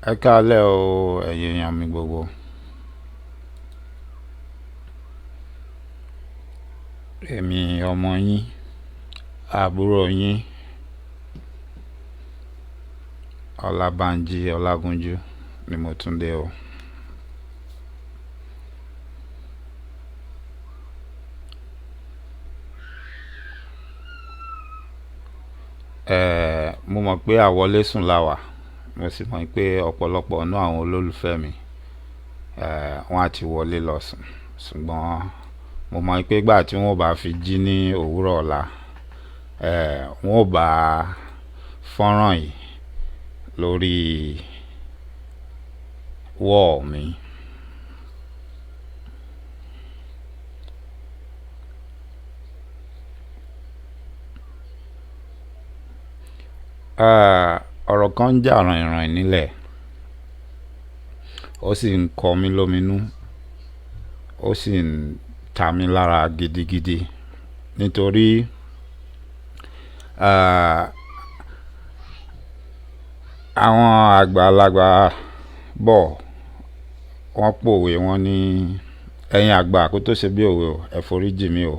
Ẹ káalẹ́ o ẹ̀yin èèyàn mi gbogbo. Èmi ọmọ yín, àbúrò yín, Ọlábánjí Ọlágúnjú ni mo tún dé o. Mo mọ̀ pé àwọlé sùn la wà, mo sì mọ̀ pé ọ̀pọ̀lọpọ̀ nínú àwọn olólùfẹ́ mi wọ́n á ti wọlé lọ sùn, ṣùgbọ́n mo mọ̀ pé ìgbà tí wọ́n bá fi jí ní òwúrọ̀ ọ̀la wọ́n bá fọ́nrán yìí lórí wall mi. Ọ̀rọ̀ kan ń jà ràìnràìn nílẹ̀, ó sì ń kọ mí lóminú, ó sì ń ta mí lára gidigidi nítorí àwọn àgbàlagbà bọ̀ wọ́n pòwe wọ́n ní ẹ̀yin àgbà kó tó ṣe bí òwe o, ẹ foríjì mí o.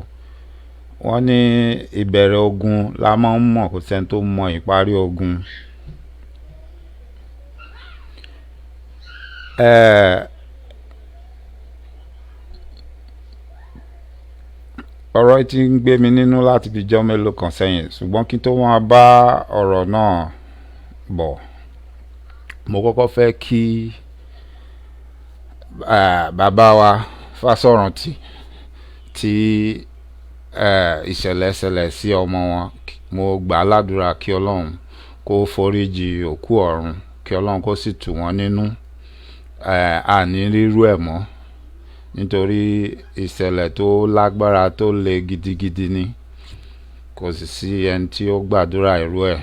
Wọ́n ní ìbẹ̀rẹ̀ ogun la máa ń mọ̀, kò sẹ́ni tó mọ ìparí ogun. Ọ̀rọ̀ tí ń gbé mi nínú láti fi jọ́ mélòó kan sẹ́yìn, ṣùgbọ́n kí n tó wọ́n bá ọ̀rọ̀ náà bọ̀, mo kọ́kọ́ fẹ́ kí bàbá wa Fásọ̀rántì tí ìṣẹ̀lẹ̀ ṣẹlẹ̀ sí ọmọ wọn. Mo gbà á ládùúrà kí Ọlọ́run kó foríjì òkú ọ̀run, kí Ọlọ́run kó sì tù wọ́n nínú, àní rírú ẹ̀ mọ́, nítorí ìṣẹ̀lẹ̀ tó lágbára tó le gidigidi ni, kò sì sí ẹni tí ó gbàdúrà irú ẹ̀.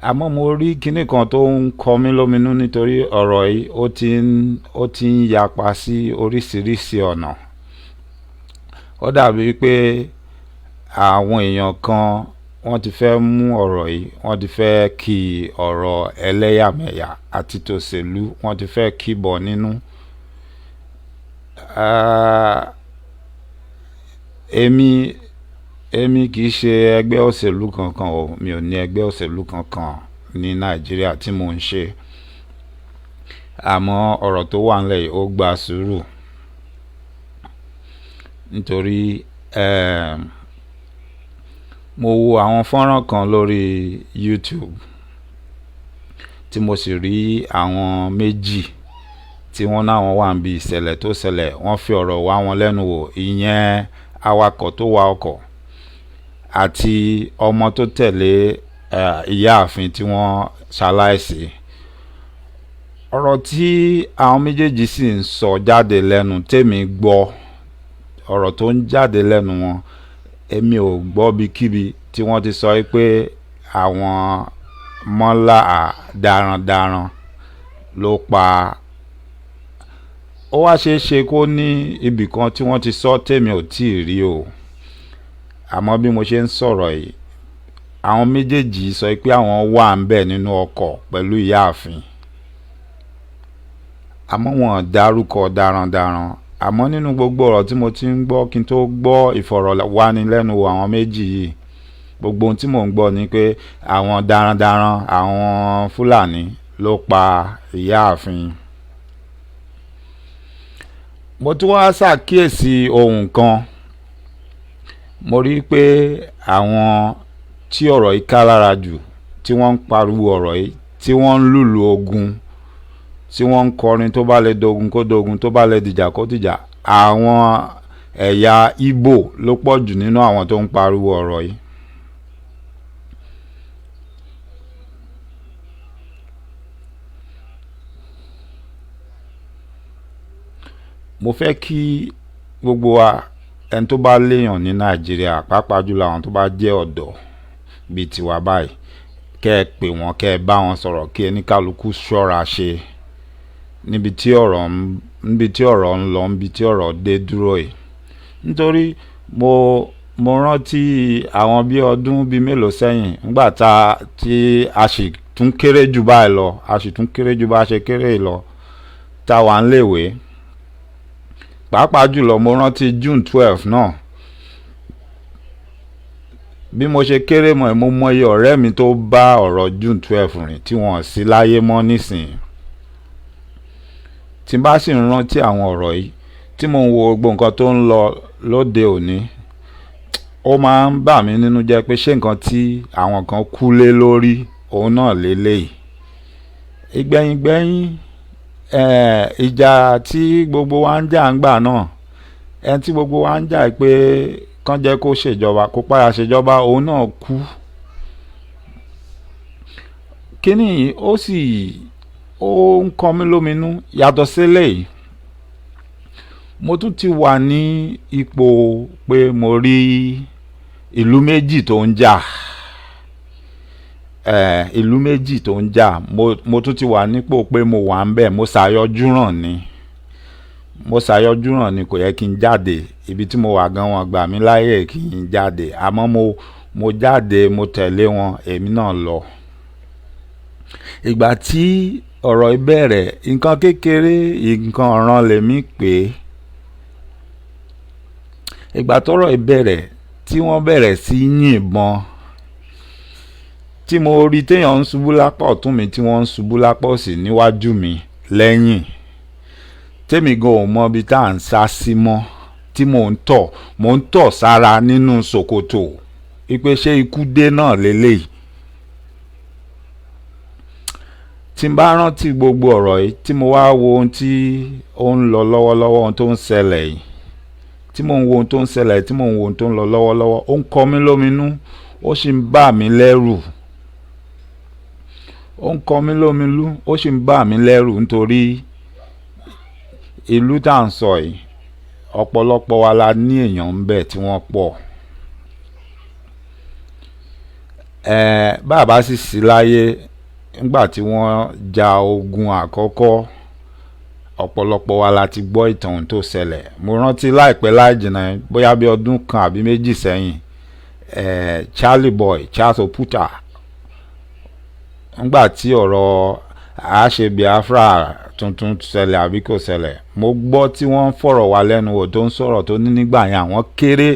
Àmọ́ mo rí kinní kan tó ń kọ mí lóminú nítorí ọ̀rọ̀ yìí ó ti ń yapa sí oríṣiríṣi ọ̀nà. Ó dàbí pé àwọn èèyàn kan wọ́n ti fẹ́ mú ọ̀rọ̀ yìí, wọ́n ti fẹ́ kí ọ̀rọ̀ ẹlẹ́yàmẹ̀yà àti tòṣèlú, wọ́n ti fẹ́ kí bọ̀ nínú. Èmi kì í ṣe ẹgbẹ́ òṣèlú kankan o, mi ò ní ẹgbẹ́ òṣèlú kankan ní Nàìjíríà tí mò ń ṣe. Àmọ́ ọ̀rọ̀ tó wà nílẹ̀ yìí ó gba sùúrù, nítorí mo wo àwọn fọ́nrán kan lórí YouTube tí mo sì rí àwọn méjì tí wọ́n náà wà níbi ìṣẹ̀lẹ̀ tó ṣẹlẹ̀, wọ́n fi ọ̀rọ̀ wá wọn lẹ́nu wò, ìyẹn awakọ̀ tó wa ọkọ̀ àti ọmọ tó tẹ̀lé ìyáàfin tí wọ́n ṣaláìsí. Ọ̀rọ̀ tí àwọn méjèèjì sì ń sọ jáde lẹ́nu tèmi gbọ́, ọ̀rọ̀ tó ń jáde lẹ́nu wọn, èmi ò gbọ́ bíkíbi tí wọ́n ti sọ pé àwọn mọ́lá darandaran ló pa. Ó wá ṣeé ṣe kó ní ibì kan tí wọ́n ti sọ tèmi ò tí ì rí o. Àmọ́ bí mo ṣe ń sọ̀rọ̀ yìí, àwọn méjèèjì sọ pé àwọn wà ń bẹ̀ nínú ọkọ̀ pẹ̀lú ìyáàfin. Àmọ́ wọn dárúkọ darandaran. Àmọ́ nínú gbogbo ọ̀rọ̀ tí mo ti ń gbọ́ kí n tó gbọ́ ìfọ̀rọ̀wánilẹ́nuwò àwọn méjì yìí, gbogbo ohun tí mò ń gbọ́ ni pé àwọn darandaran, àwọn Fúlàní ló pa ìyáàfin. Mo tún wá ṣàkíyèsí ohun kan. Mo rí pé àwọn tí ọ̀rọ̀ yìí ká lára jù, tí wọ́n ń pariwo ọ̀rọ̀ yìí, tí wọ́n ń lùlù ogun, tí wọ́n ń kọrin tó bá lè dogun kó dogun, tó bá lè dìjà kó dìjà, àwọn ẹ̀yà Ìgbò ló pọ̀ jù nínú àwọn tó ń pariwo ọ̀rọ̀ yìí. Mo fẹ́ kí gbogbo wa, ẹni tó bá léèyàn ní Nàìjíríà, pàápàá jùlọ àwọn tó bá jẹ́ ọ̀dọ́ bíi tiwa báyìí, kẹ́ ẹ pè wọ́n, kẹ́ ẹ bá wọn sọ̀rọ̀, kí ẹnikálukú ṣọ́ra ṣe níbi tí ọ̀rọ̀ ń lọ, níbi tí ọ̀rọ̀ dé dúró yìí. Nítorí mo rántí àwọn bí ọdún bíi mélòó sẹ́yìn nígbà tí a sì tún kéré jù báyìí lọ, a sì tún kéré jù bá a ṣe kéré lọ, tá a wà ń léèwé. Pàápàá jùlọ mo rántí June 12 náà. Bí mo ṣe kéré mọ̀, mo mọ iye ọ̀rẹ́ mi tó bá ọ̀rọ̀ June 12 rìn tí wọ́n sì láyé mọ́ nísìnyí. Tí n bá sì ń rántí àwọn ọ̀rọ̀ yìí, tí mo ń wo gbogbo nǹkan tó ń lọ lóde òní, ó máa ń bà mí nínú jẹ́ pé ṣé nǹkan tí àwọn kan kú lé lórí òun náà lélẹ́yìí. Ìgbẹ̀yìngbẹ̀yìn ìjà tí gbogbo wa ń jà ń gbà náà, ẹni tí gbogbo wa ń jà pé kán jẹ́ kó ṣèjọba, kó padà ṣèjọba, òun náà kú. Kíní ó ń kọ mí lóminú. Yàtọ̀ sílẹ̀ yìí, mo tún ti wà ní ipò pé mo rí ìlú méjì tó ń jà. Ìlú méjì tó ń jà, mo tún ti wà nípò pé mo wà ń bẹ̀, mo ṣàyọjúràn ni kò yẹ kí n jáde. Ibi tí mo wà gan wọn gbà mí láyè kí n jáde, àmọ́ mo jáde, mo tẹ̀lé wọn, èmi náà lọ. Ìgbà tí ọ̀rọ̀ ìbẹ̀rẹ̀, nǹkan kékeré, nǹkan ọ̀ràn lèmi pé. Ìgbà tọ́rọ̀ ìbẹ̀rẹ̀ tí wọ́n bẹ̀rẹ̀ sí yìnbọn, tí mo rí téèyàn ń ṣubú lápá ọ̀tún mi, tí wọ́n ń ṣubú lápá òsì níwájú mi lẹ́yìn, tèmi gan ò mọ ibi tá à ń sá sí mọ́, tí mò ń tọ̀ sára nínú ṣòkòtò wípé ṣé ikú dé náà lélẹ́yìí. Tí n bá rántí gbogbo ọ̀rọ̀ yìí, tí mo wá wo ohun tí ó ń lọ lọ́wọ́lọ́wọ́, ohun tó ń ṣẹlẹ̀ yìí, tí mò ń wo ohun tó ń ṣẹlẹ̀, tí mò ń wo ohun tó ń lọ lọ́wọ́lọ́wọ́, ó ń kọ mí lóminú, ó sì ń bà mí lẹ́rù. Ó ń kọ mí lóminú, ó sì ń bà mí lẹ́rù nítorí ìlú tá à ń sọ yìí, ọ̀pọ̀lọpọ̀ wa la ní èèyàn ń bẹ tí wọ́n pọ̀. Bàbá sì sí láyé nígbà tí wọ́n ja ogun àkọ́kọ́, ọ̀pọ̀lọpọ̀ wa la ti gbọ́ ìtàn tó ṣẹlẹ̀. Mo rántí láìpẹ́ láì jìnnà, bóyá bí ọdún kan àbí méjì sẹ́yìn, Charles Oputa, nígbà tí ọ̀rọ̀ àṣẹ Biafra tuntun ṣẹlẹ̀ àbí kò ṣẹlẹ̀, mo gbọ́ tí wọ́n ń fọ̀rọ̀ wá lẹ́nu wò, tó ń sọ̀rọ̀ tó ní nígbà yẹn àwọn kéré.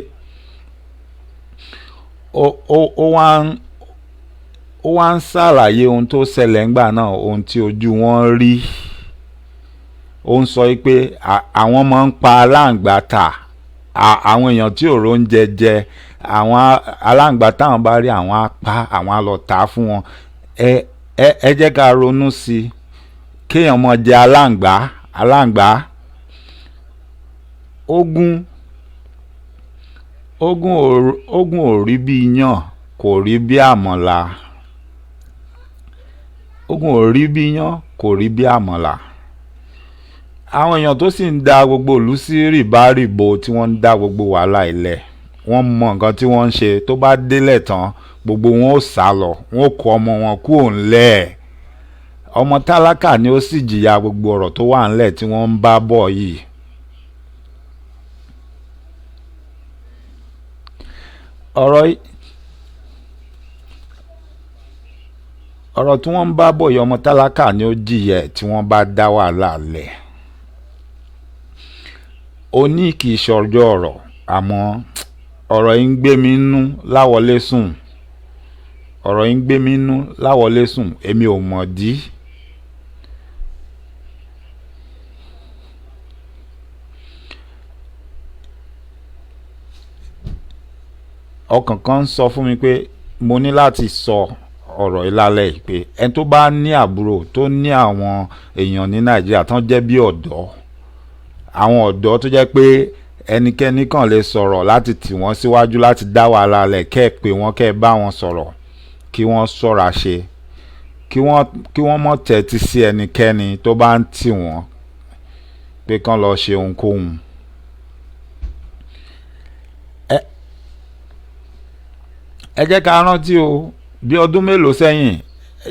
Ó wá ń ṣàlàyé ohun tó ṣẹlẹ̀ ńgbà náà, ohun tí ojú wọn rí. Ó ń sọ pé àwọn máa ń pa aláǹgbá tà, àwọn èèyàn tí ò róúnjẹ jẹ, àwọn aláǹgbá táwọn bá rí àwọn á pa, àwọn á lọ tà fún wọn. Ẹ jẹ́ ká ronú sí i, kéèyàn máa jẹ aláǹgbá. Ogun ò rí bí iyán, kò rí bí àmàlà. Ogun ò rí bí iyán, kò rí bí àmàlà. Àwọn èèyàn tó sì ń da gbogbo ìlú sí rìbárìbo, tí wọ́n ń dá gbogbo wàhálà ilẹ̀, wọ́n mọ nǹkan tí wọ́n ń ṣe. Tó bá délẹ̀ tán, gbogbo wọn ó sá lọ, wọn ó kó ọmọ wọn kúrò ńlẹ̀. Ọmọ tálákà ni ó sì jìyà gbogbo ọ̀rọ̀ tó wà ńlẹ̀ tí wọ́n ń bá bọ̀ yìí. ọ̀rọ̀ tí wọ́n ń bá bọ̀ yìí, ọmọ tálákà ni ó jìyà tí wọ́n bá dá wàhálà lẹ̀. Ó ní kì í ṣọjọ́ ọ̀rọ̀, àmọ́ ọ̀rọ̀ yìí ń gbé mi nú láwọlé sùn. Ọ̀rọ̀ yìí ń gbé mi nú láwọlé sùn, èmi ò mọ̀ dí. Ọkàn kan ń sọ fún mi pé mo ní láti sọ ọ̀rọ̀ ìlàlẹ̀ yìí, pé ẹni tó bá ní àbúrò, tó ní àwọn èèyàn ní Nàìjíríà tán jẹ́ bí ọ̀dọ́, àwọn ọ̀dọ́ tó jẹ́ pé ẹnikẹ́ni kàn lè sọ̀rọ̀ láti tì wọ́n síwájú láti dá wàhálà lẹ̀, kẹ́ ẹ pé wọ́n, kẹ́ ẹ bá wọn sọ̀rọ̀, kí wọ́n ṣọ́ra ṣe, kí wọ́n mọ̀ tẹ́tí sí ẹnikẹ́ni tó bá ń tì wọ́n pé kán lọ ṣe ohunkóhun. Ẹ jẹ́ ká rántí o, bí ọdún mélòó sẹ́yìn,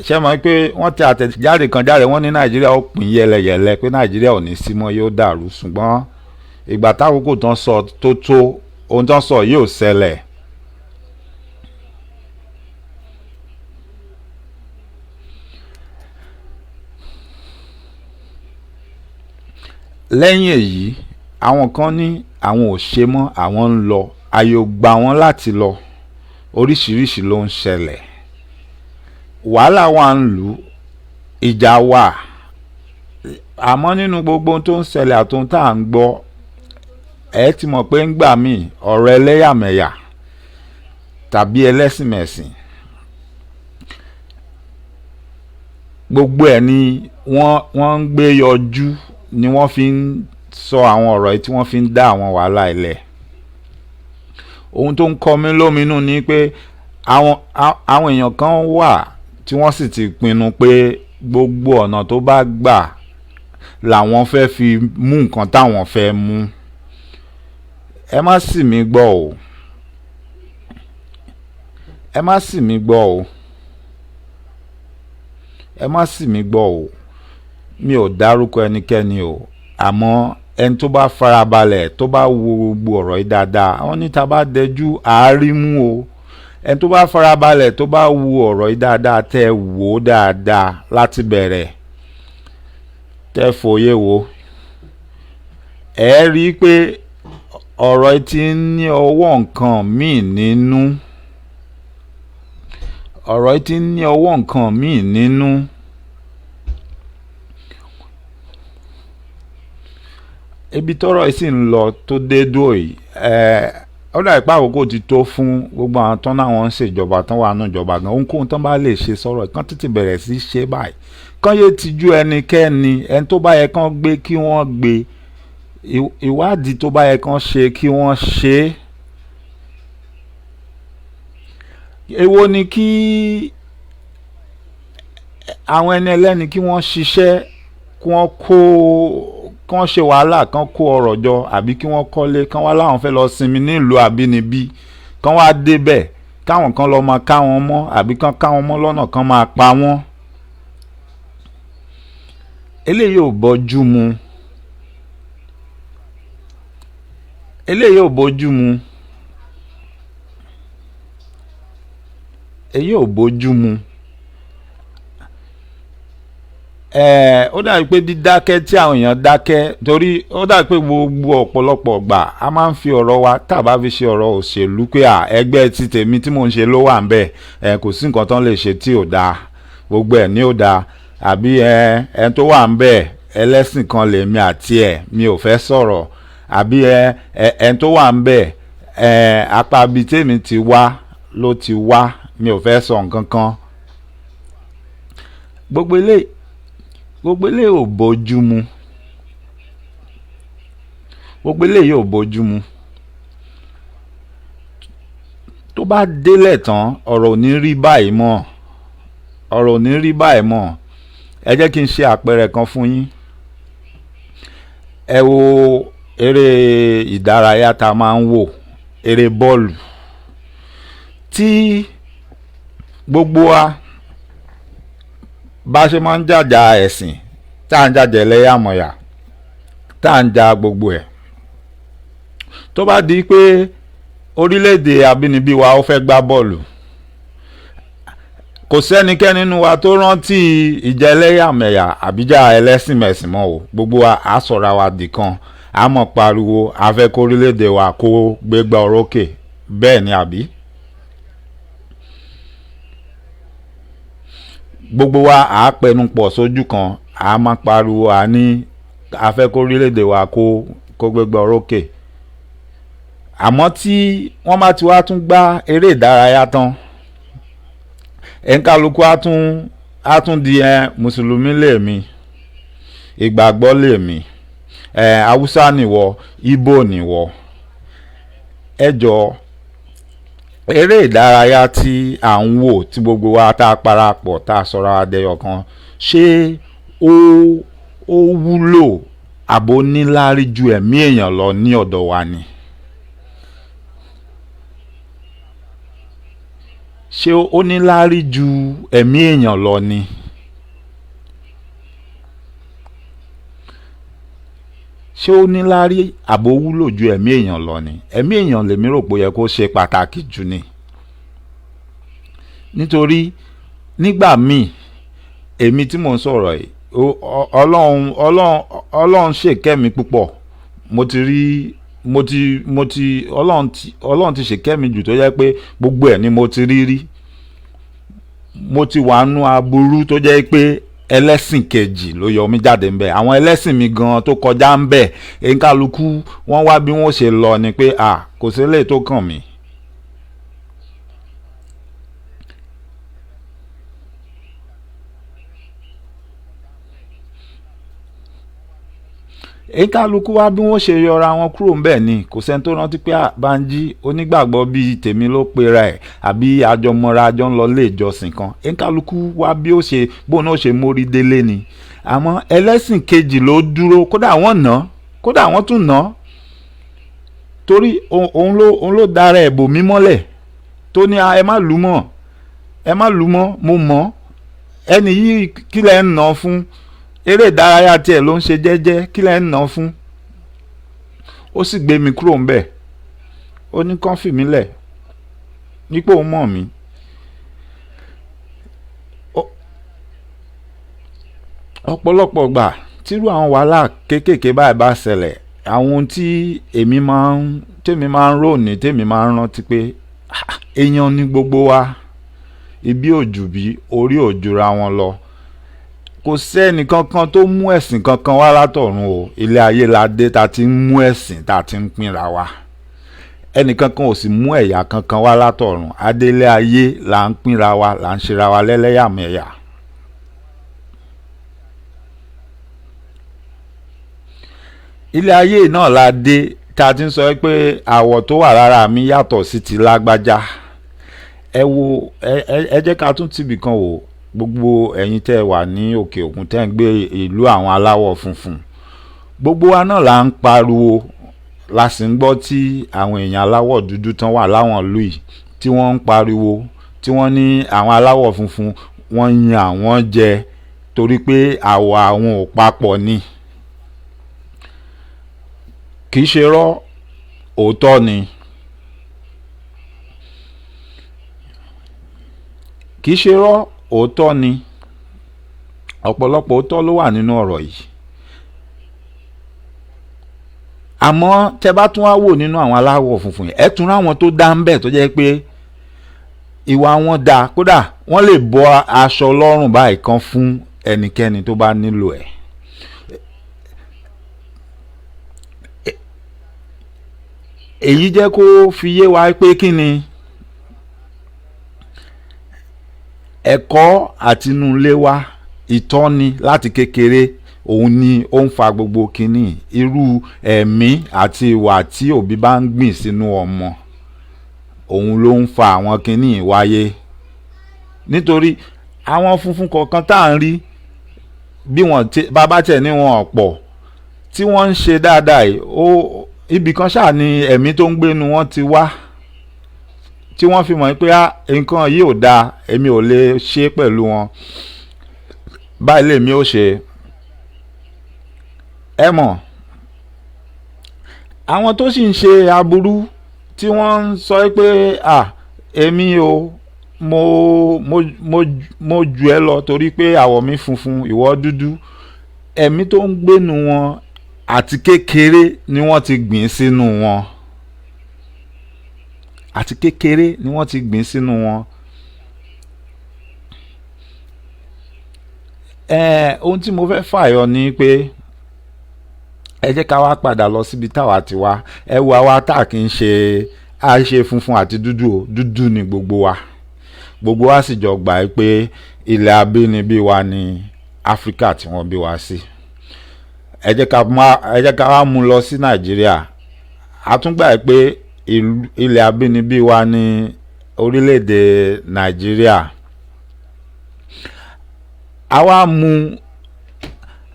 ṣe mọ̀ pé wọ́n tẹ àtẹ̀jáde kan jáde, wọ́n ní Nàìjíríà ó pín yẹlẹyẹlẹ, pé Nàìjíríà ò ní sí mọ́, yóò dàrú. Ṣùgbọ́n ìgbà tákòókò tán sọ tó ohun tó ń sọ yóò ṣẹlẹ̀. lẹ́yìn èyí àwọn kan ní àwọn ò ṣe mọ́, àwọn ń lọ, ààyè ò gbà wọ́n láti lọ. Oríṣiríṣi ló ń ṣẹlẹ̀, wàhálà wà ń lù, ìjà wà, àmọ́ nínú gbogbo ohun tó ń ṣẹlẹ̀ àti ohun tá à ń gbọ́, ẹ ti mọ̀ pé ń gbà míì ọ̀rọ̀ ẹlẹ́yàmẹ̀yà tàbí ẹlẹ́sìnmẹ̀sìn gbogbo ẹ̀ ni wọ́n ń gbé yọjú, ni wọ́n fi ń sọ àwọn ọ̀rọ̀ yìí tí wọ́n fi ń dá àwọn wàhálà ilẹ̀. Ohun tó ń kọ mí lóminú ni pé àwọn èèyàn kan wà tí wọ́n sì ti pinnu pé gbogbo ọ̀nà tó bá gbà làwọn fẹ́ fi mú nǹkan táwọn fẹ́ mú. Ẹ má sì mí gbọ́ o, ẹ má sì mí gbọ́ o, ẹ má sì mí gbọ́ o. Mi ò dárúkọ ẹnikẹ́ni o, àmọ́ ẹni tó bá farabalẹ̀ tó bá wo gbogbo ọ̀rọ̀ yìí dáadáa, àwọn níta bá dẹjú àárímú o. Ẹni tó bá farabalẹ̀ tó bá wo ọ̀rọ̀ yìí dáadáa, tẹ́ wò ó dáadáa láti bẹ̀rẹ̀, tẹ́ fòye wò, ẹ rí i pé ọ̀rọ̀ yìí ti ń ní ọwọ́ nǹkan míì nínú. Ọ̀rọ̀ yìí ti ń ní ọwọ́ nǹkan míì nínú. Ibi tọ́rọ̀ yìí sì ń lọ tó dé dúró yìí, ó dà pé àkókò ti tó fún gbogbo àwọn tán náà wọ́n ń ṣèjọba tán wà nù ìjọba gan, ohunkóhun tán bá lè ṣe sọ̀rọ̀ kán tètè bẹ̀rẹ̀ sí ṣe báyìí. Kán yé tijú ẹnikẹ́ni, ẹni tó bá yẹ kán gbé kí wọ́n gbé, ìwádìí tó bá yẹ kán ṣe kí wọ́n ṣe. Èwo ni kí àwọn ẹni ẹlẹ́ni kí wọ́n ṣiṣẹ́, kí wọ́n kán ṣe wàhálà, kán kó ọrọ̀ jọ, àbí kí wọ́n kọ́lé, kán wá láwọn fẹ́ lọ sinmi nílùú àbínibí, kán wá débẹ̀ káwọn kan lọ máa ká wọn mọ́, àbí kán ká wọn mọ́ lọ́nà kan máa pa wọ́n. Eléyìí ò bójú mu, eléyìí ò bójú mu, èyí ò bójú mu. Ó dàbí pé dídákẹ́ tí àwọn èèyàn dákẹ́, torí ó dàbí pé gbogbo ọ̀pọ̀lọpọ̀ gbà a máa ń fi ọ̀rọ̀ wa tá a bá fi ṣe ọ̀rọ̀ òṣèlú pé ẹgbẹ́ ti tèmi tí mò ń ṣe ló wà ń bẹ̀, kò sí nǹkan tán lè ṣe tí ò dáa, gbogbo ẹ̀ ní ò dáa, àbí ẹni tó wà ń bẹ̀ ẹlẹ́sìn kan lèmi àti mi ò fẹ́ sọ̀rọ̀, àbí ẹni tó wà ń bẹ̀ apá ibi tèmi ti wá ló ti wá, mi ò fẹ́ sọ nǹkan kan. Gbogbo eléyìí ò bójú mu, gbogbo eléyìí ò bójú mu. Tó bá délẹ̀ tán ọ̀rọ̀ ò ní rí báyìí mọ́, ọ̀rọ̀ ò ní rí báyìí mọ́. Ẹ jẹ́ kí n ṣe àpẹẹrẹ kan fún yín. Ẹ wo eré ìdárayá tá a máa ń wò, eré bọ́ọ̀lù, tí gbogbo wa bá ṣe máa ń jàjà ẹ̀sìn, tá à ń jàjà ẹlẹ́yàmọ̀yà, tá à ń jà gbogbo ẹ̀. Tó bá di pé orílẹ̀-èdè abínibí wa ó fẹ́ gbá bọ́ọ̀lù, kò sẹ́nikẹ́ni nínú wa tó rántí ìjà ẹlẹ́yàmẹ̀yà àbíjà ẹlẹ́sìnmẹ̀sìn mọ́ o. Gbogbo wa á sọ̀ra wa dìkan, á mọ̀ pariwo a fẹ́ kó orílẹ̀-èdè wa kó gbégbá orókè, bẹ́ẹ̀ ni àbí? Gbogbo wa á pẹnu pọ̀ sójú kan, á máa pariwo a ní a fẹ́ kó orílẹ̀-èdè wa kó gbégbá orókè. Àmọ́ tí wọ́n bá ti wá tún gbá eré ìdárayá tán, ẹ̀ńkálukú á tún di mùsùlùmí lèmi, ìgbàgbọ́ lèmi, haúsá nìwọ, ìgbò nìwọ. Ẹ jọ̀ọ́, eré ìdárayá tí à ń wò tí gbogbo wa tá a parapọ̀ tá a sọra adẹyọ kan, ṣé ó wúlò àbó níláárí ju ẹ̀mí èèyàn lọ ní ọ̀dọ̀ wa ni? Ṣé ó níláárí ju ẹ̀mí èèyàn lọ ni? ṣé ó níláárí àbò wúlò ju ẹ̀mí èèyàn lọ ni? Ẹ̀mí èèyàn lèmi rò pé ó yẹ kó ṣe pàtàkì jù ni. Nítorí nígbà míì èmi tí mò ń sọ̀rọ̀ yìí ọlọ́run ṣèkẹ́mi púpọ̀. Ọlọ́run ti ṣèkẹ́mi jù tó yẹ pé gbogbo ẹ̀ ni mo ti rí. Mo ti wà nú aburú tó jẹ́ pé ẹlẹ́sìn kejì ló yọ mí jáde ń bẹ̀. Àwọn ẹlẹ́sìn mi gan tó kọjá ń bẹ̀ ẹ̀ńkálukú wọ́n wá bí wọ́n ṣe lọ ni pé kò sí eléyìí tó kàn mí. ẹ̀ńkálukú wá bí wọ́n ṣe yọra wọn kúrò ń bẹ̀ ni. Kò sẹ́ni tó rántí pé Banji onígbàgbọ́ bíi tèmi ló pera ẹ̀ àbí àjọmọ́ra àjọ ń lọ ilé ìjọsìn kan. ẹ̀ńkálukú wá bí bóun náà ṣe mórí délé ni. Àmọ́ ẹlẹ́sìn kejì ló dúró, kódà wọ́n tún ná torí òun ló dára ẹ̀bò mi mọ́lẹ̀ tó ní ẹ má lù mọ́ mo mọ̀ ẹni yìí kí lẹ̀ ń ná fún, eré ìdárayá tiẹ̀ ló ń ṣe jẹ́jẹ́, kí lẹ̀ ń ná fún. Ó sì gbé mi kúrò ńbẹ̀, ó ní kán fì mí lẹ̀ nípò òun mọ̀ mí. Ọ̀pọ̀lọpọ̀ gbà tírú àwọn wàhálà kéékèèké báyìí bá ṣẹlẹ̀, àwọn ohun tí tèmi máa ń rò ní tèmi máa ń rántí pé èèyàn ní gbogbo wa, ibi òjù bí orí òjùra wọn lọ. Kò sẹ́ni kankan tó mú ẹ̀sìn kankan wá látọ̀run o. Ilé ayé la dé ta ti ń mú ẹ̀sìn ta ti ń pínra wa. Ẹnì kankan ò sì mú ẹ̀yà kankan wá látọ̀run. Adélé ayé là ń pínra wa, là ń ṣera wa lẹ́lẹ́yàmẹ̀yà. Ilé ayé náà la dé ta ti ń sọ pé àwọ̀ tó wà lára mi yàtọ̀ sí ti lágbájá. Ẹ jẹ́ ká tún tibì kan wò. Gbogbo ẹ̀yin tẹ́ wà ní òkè òkun tẹ́ ń gbé ìlú àwọn aláwọ̀ funfun, gbogbo wa náà là ń pariwo, la sì ń gbọ́ tí àwọn èèyàn aláwọ̀ dúdú tán wà láwọn ìlú yìí tí wọ́n ń pariwo, tí wọ́n ní àwọn aláwọ̀ funfun wọ́n yan àwọn jẹ torí pé àwọ̀ àwọn ò papọ̀ ni. Kì í ṣe rọ́, òótọ́ ni. Kì í ṣe rọ́, òótọ́ ni. Ọ̀pọ̀lọpọ̀ òótọ́ ló wà nínú ọ̀rọ̀ yìí. Àmọ́ tẹ́ bá tún wá wò nínú àwọn aláwọ̀ funfun yìí, ẹ tún ráwọn tó dá ń bẹ̀ tó jẹ́ pé ìwà wọn dá, kódà wọ́n lè bọ́ aṣọ lọ́rùn báyìí kan fún ẹnikẹ́ni tó bá nílò ẹ̀. Èyí jẹ́ kó fi yé wa pé kí ni ẹ̀kọ́ àtinúlé wa, ìtọ́ni láti kékeré, òun ni ó ń fa gbogbo kínní. Irú ẹ̀mí àti ìwà tí òbí bá ń gbìn sínú ọmọ, òun ló ń fa àwọn kínní wáyé. Nítorí àwọn funfun kọ̀ọ̀kan tá à ń rí bí bàbá tẹ̀ ní wọn ọ̀pọ̀ tí wọ́n ń ṣe dáadáa yìí, ibì kan ṣáà ni ẹ̀mí tó ń gbénu wọn ti wá, tí wọ́n fi mọ̀ pé nǹkan yìí ò dáa, èmi ò lè ṣe pẹ̀lú wọn, báyìí lèmi ò ṣe. Ẹ mọ̀, àwọn tó sì ń ṣe aburú tí wọ́n ń sọ pé èmi o mo jù ẹ́ lọ torí pé àwọ̀ mi funfun ìwọ dúdú, ẹ̀mí tó ń gbénu wọn àti kékeré ni wọ́n ti gbìn sínú wọn. Àti kékeré ni wọ́n ti gbìn sínú wọn. Ohun tí mo fẹ́ fàyọ ni pé ẹ jẹ́ ká wá padà lọ síbi táwa ti wá. Ẹ wo àwa tá kì í ṣe funfun àti dúdú o, dúdú ni gbogbo wa. Gbogbo wa sì jọ gbà pé ilẹ̀ abínibí wa ní Áfíríkà tí wọ́n bí wa sí. Ẹ jẹ́ ká wá mú lọ sí Nàìjíríà. A tún gbà pé ilẹ̀ abínibí wa ní orílẹ̀-èdè Nàìjíríà. A wá mú,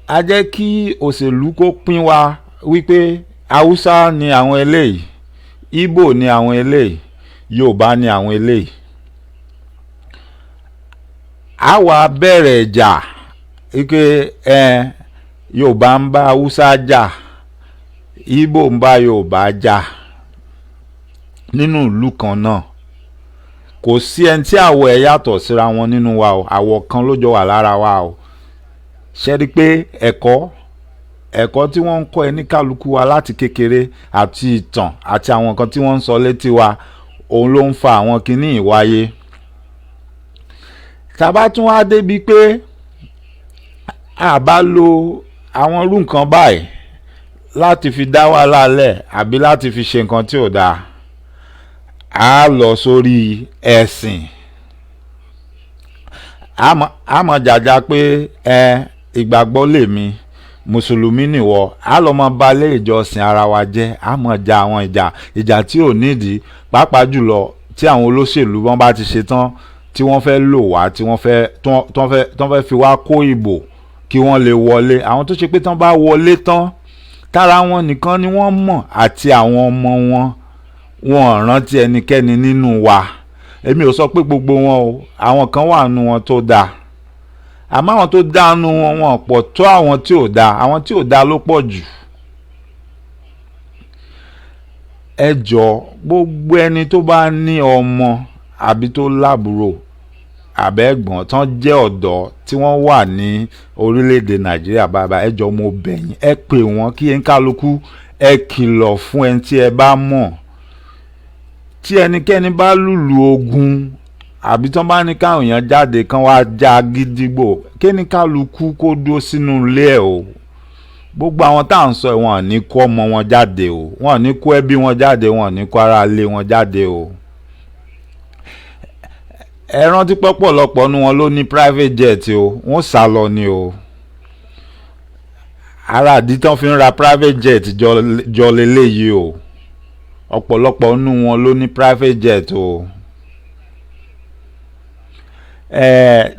a jẹ́ kí òṣèlú kó pín wa wípé Haúsá ni àwọn eléyìí, Ìgbò ni àwọn eléyìí, Yorùbá ni àwọn eléyìí. A wá bẹ̀rẹ̀ ìjà wípé Yorùbá ń bá Haúsá jà, Ìgbò ń bá Yorùbá jà nínú ìlú kan náà, kò sí ẹni tí àwọ̀ ẹ̀ yàtọ̀ síra wọn nínú wa o, àwọ̀ kan ló jọ wà lára wa o. Ṣé rí pé ẹ̀kọ́ tí wọ́n ń kọ́ ẹ ní kálukú wa láti kékeré àti ìtàn àti àwọn nǹkan tí wọ́n ń sọ létí wa, òun ló ń fa àwọn kinní ìwáyé. Tàbá tún wá débi pé a bá lo àwọn irú nǹkan báyìí láti fi dá wàhálà lẹ̀ àbí láti fi ṣe nǹkan tí ò dáa, a lọ sórí ẹ̀sìn. A mọ̀ jàjà pé ìgbàgbọ́ lèmi, mùsùlùmí nìwọ, a lọ mọ balẹ̀ ìjọsìn ara wa jẹ́, a mọ̀ ja àwọn ìjà tí ò nídìí, pàápàá jùlọ tí àwọn olóṣèlú wọn bá ti ṣe tán tí wọ́n fẹ́ lò wá, tí wọ́n fẹ́ fi wá kó ìbò kí wọ́n lè wọlé. Àwọn tó ṣe pé tán bá wọlé tán, tára wọn nìkan ni wọ́n mọ̀ àti àwọn ọmọ wọn, wọn ò rántí ẹnikẹ́ni nínú wa. Èmi ò sọ pé gbogbo wọn o, àwọn kan wà nínú wọn tó dáa, àmọ́ àwọn tó dáa nínú wọn wọn pọ̀ tó àwọn tí ò dáa. Àwọn tí ò dáa ló pọ̀ jù. Ẹ jọ̀ọ́, gbogbo ẹni tó bá ní ọmọ àbí tó lábúrò àbẹ́gbọ̀n tán jẹ́ ọ̀dọ́ tí wọ́n wà ní orílẹ̀-èdè Nàìjíríà bàbá, ẹ jọ̀ọ́ mo bẹ̀ yín, ẹ pè wọ́n kí ẹ kálukú ẹ kìlọ̀ fún ẹni tí ẹ bá mọ̀. Tí ẹnikẹ́ni bá lùlù ogun àbí tán bá ní káwọn èèyàn jáde kán wá já gídígbò, kí ní kálukú kó dúró sínú ilé ẹ̀ o. Gbogbo àwọn tá à ń sọ wọn ò ní kó ọmọ wọn jáde o, wọn ò ní kó ẹbí wọn jáde, wọn ò ní kó ará ilé wọn jáde o. Ẹ rántí pọ̀pọ̀lọpọ̀ nu wọn ló ní private jet o, wọ́n sá lọ ni o. Ara àdí tán fi ń ra private jet jọ leléyìí o. Ọ̀pọ̀lọpọ̀ nu wọn ló ní private jet o. Ẹ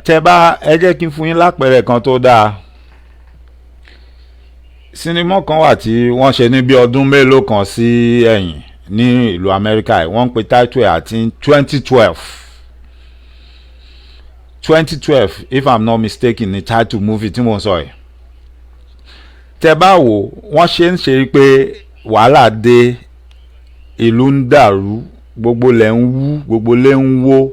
jẹ́ kí n fún yín lápẹẹrẹ kan tó dáa. Sinimá kan wà tí wọ́n ṣe ní bí ọdún mélòó kan sí ẹ̀yìn ní ìlú Amẹ́ríkà, wọ́n ń pe title àti 2012 if I'm not mistaken ní title movie tí mo sọ yìí. Tẹ́ bá wò, wọ́n ṣe ń ṣe pé wàhálà dé, ìlú ń dàrú, gbogbo lẹ̀ ń wú, gbogbo lẹ̀ ń wó,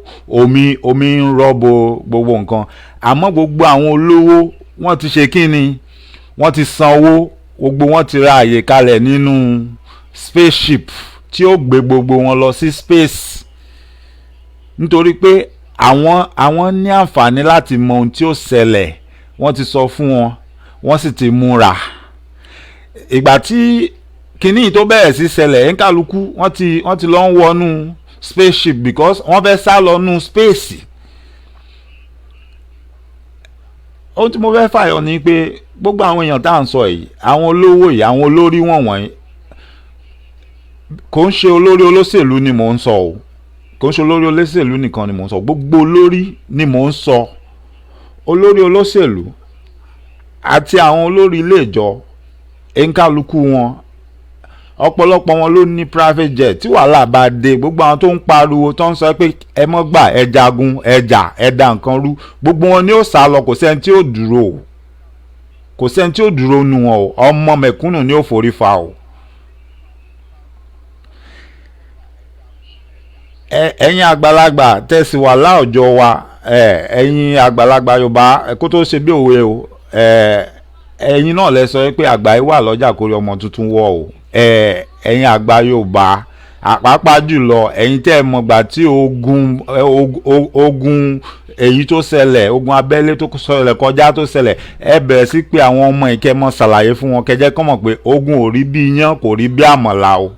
omi ń rọ́bọ gbogbo nǹkan. Àmọ́ gbogbo àwọn olówó wọ́n ti ṣe kíni, wọ́n ti sanwó, gbogbo wọn ti ra àyè kalẹ̀ nínú spaceship tí ó gbé gbogbo wọn lọ sí space, nítorí pé àwọn ní àǹfààní láti mọ ohun tí ó ṣẹlẹ̀. Wọ́n ti sọ fún wọn, wọ́n sì ti múra. Ìgbà tí kíní tó bẹ̀rẹ̀ sí ṣẹlẹ̀, kálukú wọ́n ti lọ ń wọnú spaceship because wọ́n fẹ́ sá lọ nú space. Ohun tí mo fẹ́ fàyọ ni pé gbogbo àwọn èèyàn tá à ń sọ yìí, àwọn olówó yìí, àwọn olórí wọ̀nyí, kò ń ṣe olórí olóṣèlú ni mò ń sọ o, kò ń ṣe olórí olóṣèlú nìkan ni mò ń sọ, gbogbo olórí ni mò ń sọ. Olórí olóṣèlú àti àwọn olórí ilé ìjọ, kálukú wọn, ọ̀pọ̀lọpọ̀ wọn ló ní private jet. Tí wàhálà bá dé, gbogbo àwọn tó ń pariwo tó ń sọ pé ẹ mọ́ gbà, ẹ jagun, ẹ jà, ẹ dá nǹkan rú, gbogbo wọn ni ó sá lọ, kò sẹ́ni tí ó dúró, kò sẹ́ni tí ó dúró nu wọn o. Ọmọ mẹ̀kúnnù ni ó forí fa o. Ẹ̀yin àgbàlagbà tẹ̀sí wà láwùjọ wa, ẹ̀yin àgbàlagbà Yorùbá, kó tó ṣe bí òwe o, ẹ̀yin náà lẹ sọ pé àgbà yìí wà lọ́jà kórè ọmọ tuntun wọ̀ o. Ẹ̀yin àgbà Yorùbá, pàápàá jùlọ ẹ̀yin tẹ́ ẹ mọ̀gbà tí ogun èyí tó ṣẹlẹ̀, ogun abẹ́lé tó ṣẹlẹ̀ kọjá tó ṣẹlẹ̀, ẹ bẹ̀rẹ̀ sí pé àwọn ọmọ ìkẹ́mọ̀ ṣàlàyé fún wọn, kẹjẹ́ kọ́ mọ̀ pé ogun ò rí bí iyán, kò rí bí àmàlà o.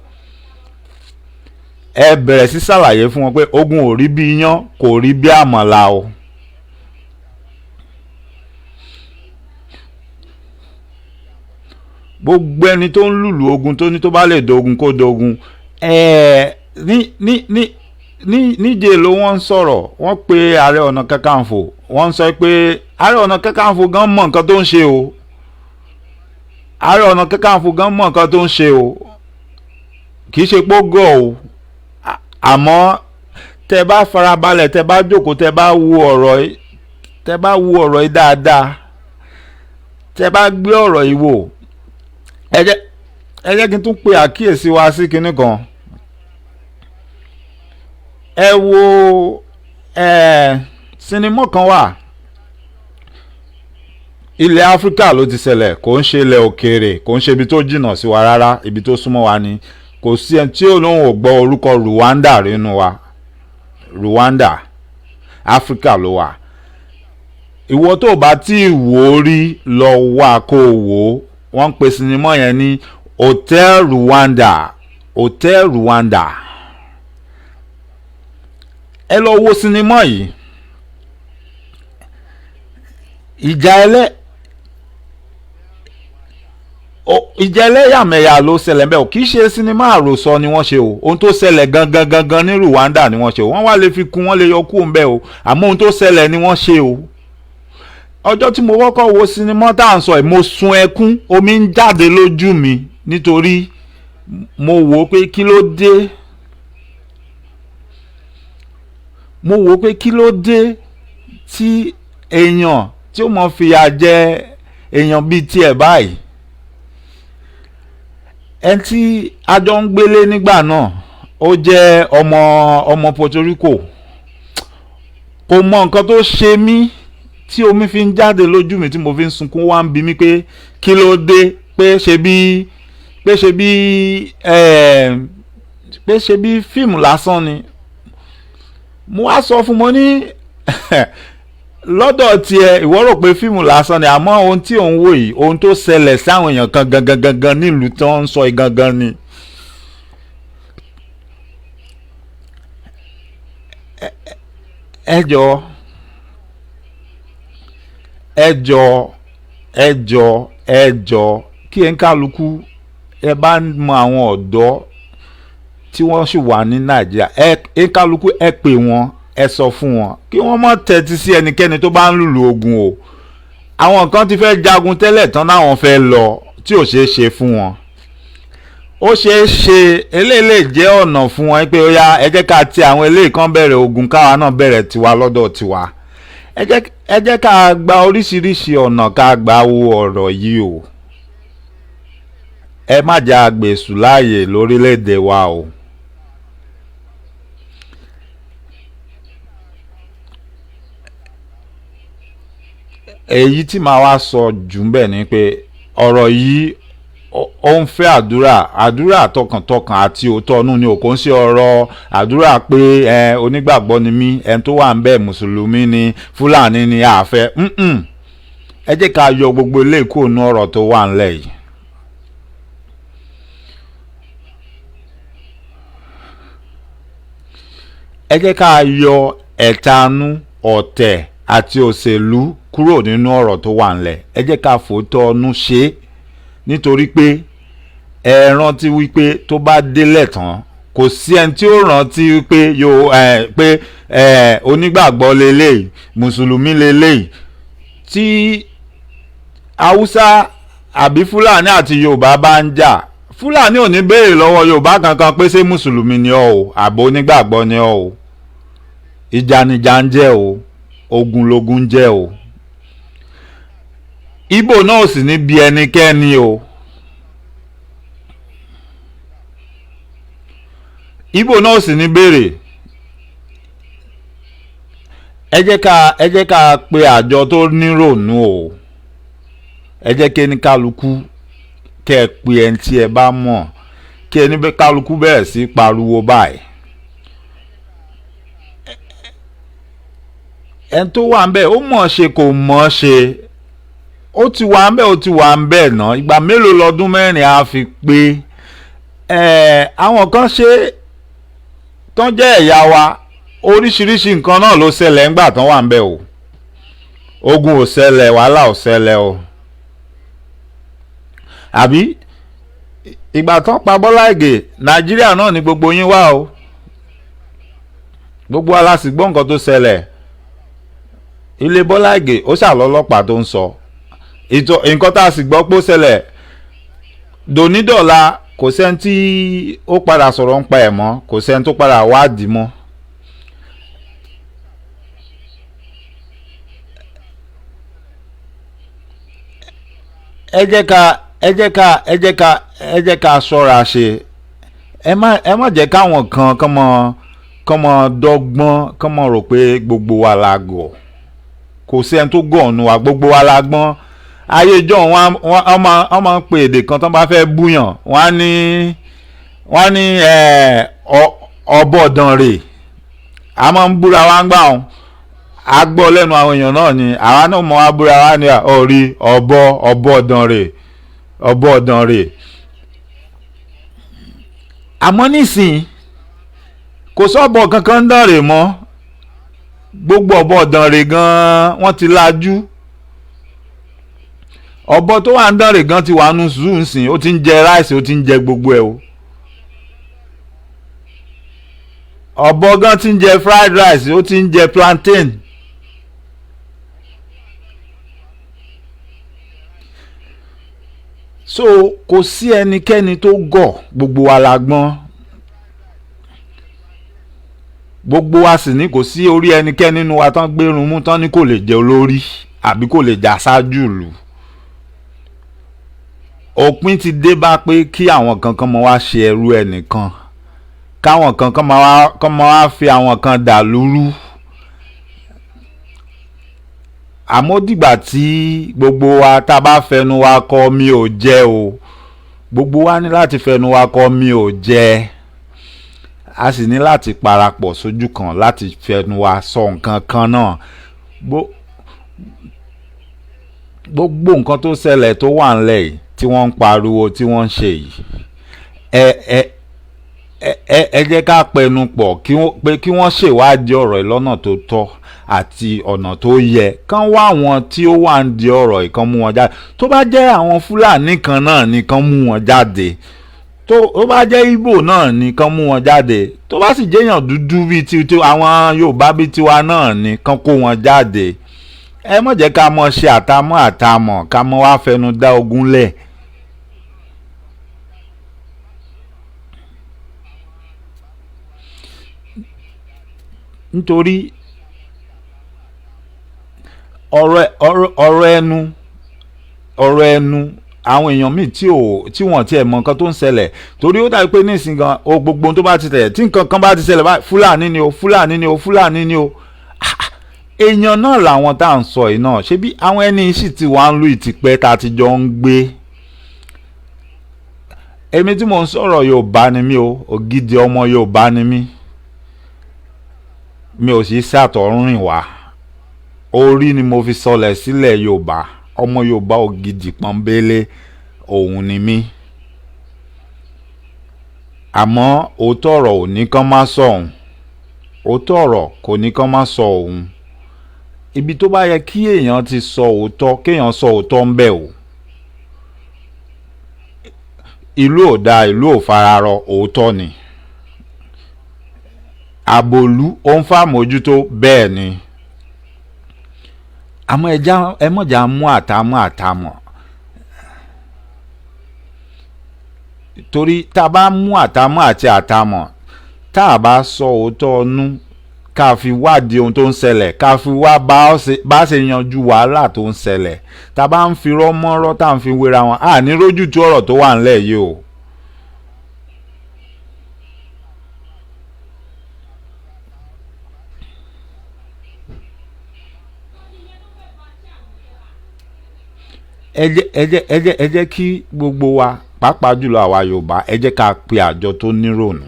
Ẹ bẹ̀rẹ̀ sí ṣàlàyé fún wọn pé ogun ò rí bí iyán, kò rí bí àmàlà o. Gbogbo ẹni tó ń lùlù ogun tó ní tó bá lè dogun kó dogun. Níje ló wọ́n ń sọ̀rọ̀, wọ́n pe Ààrẹ Ọ̀nà Kakanfò, wọ́n ń sọ pé Ààrẹ Ọ̀nà Kakanfò gan mọ̀ nǹkan tó ń ṣe o. Ààrẹ Ọ̀nà Kakanfò gan mọ̀ nǹkan tó ń ṣe o, kì í ṣe pé ó gọ̀ o. Àmọ́ tẹ́ bá farabalẹ̀, tẹ́ bá jókòó, tẹ́ bá wo ọ̀rọ̀ yìí dáadáa, tẹ́ bá gbé ọ̀rọ̀ yìí wò, ẹ jẹ́ kí n tún pe àkíyèsí wa sí kinní kan. ẹ wo sinimá kan wà ilẹ̀ áfíríkà ló ti ṣẹlẹ̀, kò ń ṣe ilẹ̀ òkèèrè, kò ń ṣe ibi tó jìnnà sí wa rárá, ibi tó súnmọ́ wa ni. Kò sí ẹni tí olóhùn ò gbọ́ orúkọ Rwanda nínú wa. Rwanda áfíríkà ló wà. Ìwọ tó bá tí wò ó rí lọ wá kó wò ó. Wọ́n ń pe sinimá yẹn ní Hotel Rwanda. Hotel Rwanda. Ẹ lọ wo sinimá yìí. ìjà ẹlẹ́yàmẹ̀yà ló ṣẹlẹ̀ bẹ́ẹ̀ o, kì í ṣe sinimá àròsọ ni wọ́n ṣe o. Ohun tó ṣẹlẹ̀ gangan ní Rwanda ni wọ́n ṣe o. Wọ́n wá lè fi kún, wọ́n lè yọ kú ń bẹ́ẹ̀ o, àmọ́ ohun tó ṣẹlẹ̀ ni wọ́n ṣe o. Ọjọ́ tí mo kọ́kọ́ wo sinimá tá à ń sọ yìí, mo sun ẹkún, omi ń jáde lójú mi nítorí mo wò ó pé kí ló dé. Mo wò ó pé kí ló dé tí èèyàn tí ó mọ̀ fìyà jẹ èèyàn bíi tiẹ̀ báyìí. Ẹni tí a jọ ń gbélé nígbà náà ó jẹ́ ọmọ Puerto Rico. Kò mọ nǹkan tó ṣe mí tí omi fi ń jáde lójú mi tí mo fi ń sunkún, wá ń bi mí pé kí ló dé, pé ṣe bí fíìmù lásán ni. Mo wá sọ fún mo ní lọ́dọ̀ tiẹ̀ ìwọ rò pé fíìmù lásán ni, àmọ́ ohun tí òun wò yìí, ohun tó ṣẹlẹ̀ sáwọn èèyàn kan gangan nílùú tí wọ́n ń sọ gangan ni. ẹ jọ̀ọ́ kí ẹ ń kálukú ẹ bá mọ àwọn ọ̀dọ́ tí wọ́n sì wà ní Nàìjíríà, ẹ kálukú ẹ pè wọ́n, ẹ sọ fún wọn kí wọ́n má tẹ́tí sí ẹnikẹ́ni tó bá ń lùlù ogun o. Àwọn kan ti fẹ́ jagun tẹ́lẹ̀ tán náwọn fẹ́ lọ tí ò ṣeé ṣe fún wọn. Ó ṣeé ṣe eléyìí lè jẹ́ ọ̀nà fún wọn pé ó yá ẹ jẹ́ ká ti àwọn eléyìí kan bẹ̀rẹ̀ ogun, káwa náà bẹ̀rẹ̀ tiwa lọ́dọ̀ tiwa. Ẹ jẹ́ ká gba oríṣiríṣi ọ̀nà ká gbà wo ọ̀rọ̀ yìí o. Ẹ má jẹ́ àgbèsù láàyè lórílẹ̀‐èdè wa o. Èyí tí màá wá sọ jù ń bẹ̀ ni pé ọ̀rọ̀ yìí ó ń fẹ́ àdúrà tọkàntọkàn àti òótọ́ ọ̀nù ni, kò ń ṣe ọ̀rọ̀ àdúrà pé onígbàgbọ́ ni mí, ẹni tó wà ń bẹ̀ mùsùlùmí ni, fúlàní ni àfẹ́. Ẹ jẹ́ ká yọ gbogbo eléyìí kúrò nínú ọ̀rọ̀ tó wà ńlẹ̀ yìí. Ẹ jẹ́ ká yọ ẹ̀tanú, ọ̀tẹ̀ àti òṣèlú kúrò nínú ọ̀rọ̀ tó wà ńlẹ̀. Ẹ jẹ́ ká fòótọ́ ọnú ṣe é, nítorí pé ẹ rántí wípé tó bá délẹ̀ tán kò sí ẹni tí ó rántí wípé onígbàgbọ́ leléyìí, mùsùlùmí leléyìí. Tí Haúsá àbí Fúlàní àti Yorùbá bá ń jà, Fúlàní ò ní béèrè lọ́wọ́ Yorùbá kankan pé ṣé mùsùlùmí ni ọ́ o àbò onígbàgbọ́ ni ọ́ o. Ìjà nìjà ń jẹ́ o, ogun lógun jẹ́ o. Ìgbò náà sì ní bí ẹnikẹ́ni o. Ìgbò náà sì ní béèrè. Ẹ jẹ́ ká pe àjọ tó nírònú o. Ẹ jẹ́ kí ẹni kálukú kẹ́ ẹ pe ẹni tí ẹ bá mọ̀, kí ẹni kálukú bẹ̀rẹ̀ sí pariwo báyìí. Ẹni tó wà ń bẹ̀ ó mọ̀ ṣe kò mọ̀ ṣe, ó ti wà ń bẹ̀ náà. Ìgbà mélòó lọ́dún mẹ́rin á fi pé. Àwọn kan ṣe tán jẹ́ ẹ̀yà wa, oríṣiríṣi nǹkan náà ló ṣẹlẹ̀ ńgbà tán wà ń bẹ̀ o. Ogun ò ṣẹlẹ̀, wàhálà ò ṣẹlẹ̀ o. Àbí ìgbà tán pa Bọ́lá Ìgè, Nàìjíríà náà ni gbogbo yín wà o. Gbogbo wa la sì gbọ́ nǹkan tó ṣẹlẹ̀. Ilé Bọ́lá Ìgè ó ṣàlọ́lọ́pàá tó ń sọ nǹkan tá a sì gbọ́ pé ó ṣẹlẹ̀. Dònídọ̀la kò sẹ́ni tí ó padà sọ̀rọ̀ ń pa ẹ̀ mọ́, kò sẹ́ni tó padà wádìí mọ́. ẹ ẹ jẹ́ ká ṣọ́ra ṣe. Ẹ má jẹ́ káwọn kan kán mọ dọ́gbọ́n kán mọ rò pé gbogbo wa la gọ̀. Kò sí ẹni tó gọ̀ nù wa, gbogbo wa la gbọ́n. Ayé ìjọ wọ́n máa ń pe èdè kan tán bá fẹ́ búyàn, wọ́n ní ọbọ̀dànrè. A máa ń búra wa ń gbà wọn. A gbọ́ lẹ́nu àwọn èèyàn náà ni àwa náà mọ̀ wá búra wa ní orí ọbọ̀dànrè. Àmọ́ nísìn kò sọ́bọ̀ kankan ń dànrè mọ́. Gbogbo ọbọ̀dànrè gan-an wọ́n ti lajú. Ọ̀bọ tó wà ń dànrè gan ti wà nù zoo nsìn, ó ti ń jẹ ráìsì, ó ti ń jẹ gbogbo ẹ̀ o. Ọ̀bọ gan ti ń jẹ fried rice, ó ti ń jẹ plantain. So kò sí ẹnikẹ́ni tó gọ̀, gbogbo wa la gbọ́n. Gbogbo wa sì ní kò sí orí ẹnikẹ́ni nínú wa tán gbérun mú tán ní kò lè jẹ olórí àbí kò lè jà ṣáájú ìlú. Òpin ti dé bá pé kí àwọn kan mọ wá ṣe ẹrú ẹnìkan, káwọn kan mọ wá fi àwọn kan dà lúrú. Àmọ́ dìgbà tí gbogbo wa tá bá fẹnu wa kọ mi ò jẹ o, gbogbo wa ní láti fẹnu wa kọ mi ò jẹ. A sì ní láti parapọ̀ sójú kan láti fẹnu wa sọ nǹkan kan náà. Gbogbo nǹkan tó ṣẹlẹ̀ tó wà ńlẹ̀ yìí tí wọ́n ń pariwo tí wọ́n ń ṣe yìí, ẹ jẹ́ ká pẹnu pọ̀ kí wọ́n ṣèwádìí ọ̀rọ̀ yìí lọ́nà tó tọ́ àti ọ̀nà tó yẹ. Kán wá àwọn tí ó wà ń di ọ̀rọ̀ yìí kán mú wọn jáde. Tó bá jẹ́ àwọn Fúlàní kan náà ni kán mú wọn jáde. Tó bá jẹ́ Ìgbò náà ni kán mú wọn jáde. Tó bá sì jẹ́yàn dúdú bíi ti àwọn Yorùbá bíi tiwa náà ni kán kó wọn jáde. Ẹ má jẹ́ ká mọ ṣe àtàmọ̀ ká mọ wá fẹnu dá ogun lẹ̀. Nítorí ọ̀rọ̀ ẹnu àwọn èèyàn míì tí wọ́n tiẹ̀ mọ nǹkan tó ń ṣẹlẹ̀. Torí ó dàbí pé nísìnyí gan gbogbo ohun tó bá ti ṣẹlẹ̀ tí nǹkan kan bá ti ṣẹlẹ̀ báyìí Fúlàní ni o. Èèyàn náà làwọn tá à ń sọ yìí náà, ṣebí àwọn ẹni sì ti wà ń lu ìtìpẹ́ tá a ti jọ ń gbé. Èmi tí mò ń sọ̀rọ̀ Yorùbá ni mí o, ògidì ọmọ Yorùbá ni mí. Mi ò sì ṣàtọ̀rìn wá. Orí ni mo fi sọlẹ̀ sílẹ̀ Yorùbá. Ọmọ Yorùbá ògidì pọ́nbélé òun ni mí. Àmọ́ òótọ́ ọ̀rọ̀ ò ní kán má sọ òun. Òótọ́ ọ̀rọ̀ kò ní kán má sọ òun. Ibi tó bá yẹ kí èèyàn ti sọ òótọ́ kéèyàn sọ òótọ́ ń bẹ̀ o. Ìlú ò da, ìlú ò fararọ, òótọ́ ni. Àbòlú ó ń fàmójútó, bẹ́ẹ̀ ni. Àmọ́ ẹ mọ̀jà mú àtàmọ̀. Torí tá a bá mú àtàmọ̀ àti àtàmọ̀, tá a bá sọ òótọ́ ọnú ká fi wádìí ohun tó ń ṣẹlẹ̀, ká fi wá bá ṣe yanjú wàhálà tó ń ṣẹlẹ̀. Tá a bá ń fi rọ́mọ́rọ́ tá à ń fi wéra wọn, à ní rójú tú ọ̀rọ̀ tó wà ńlẹ̀ yìí o. ẹ jẹ́ kí gbogbo wa pàápàá jùlọ àwa Yorùbá ẹ jẹ́ ká pe àjọ tó nírònú,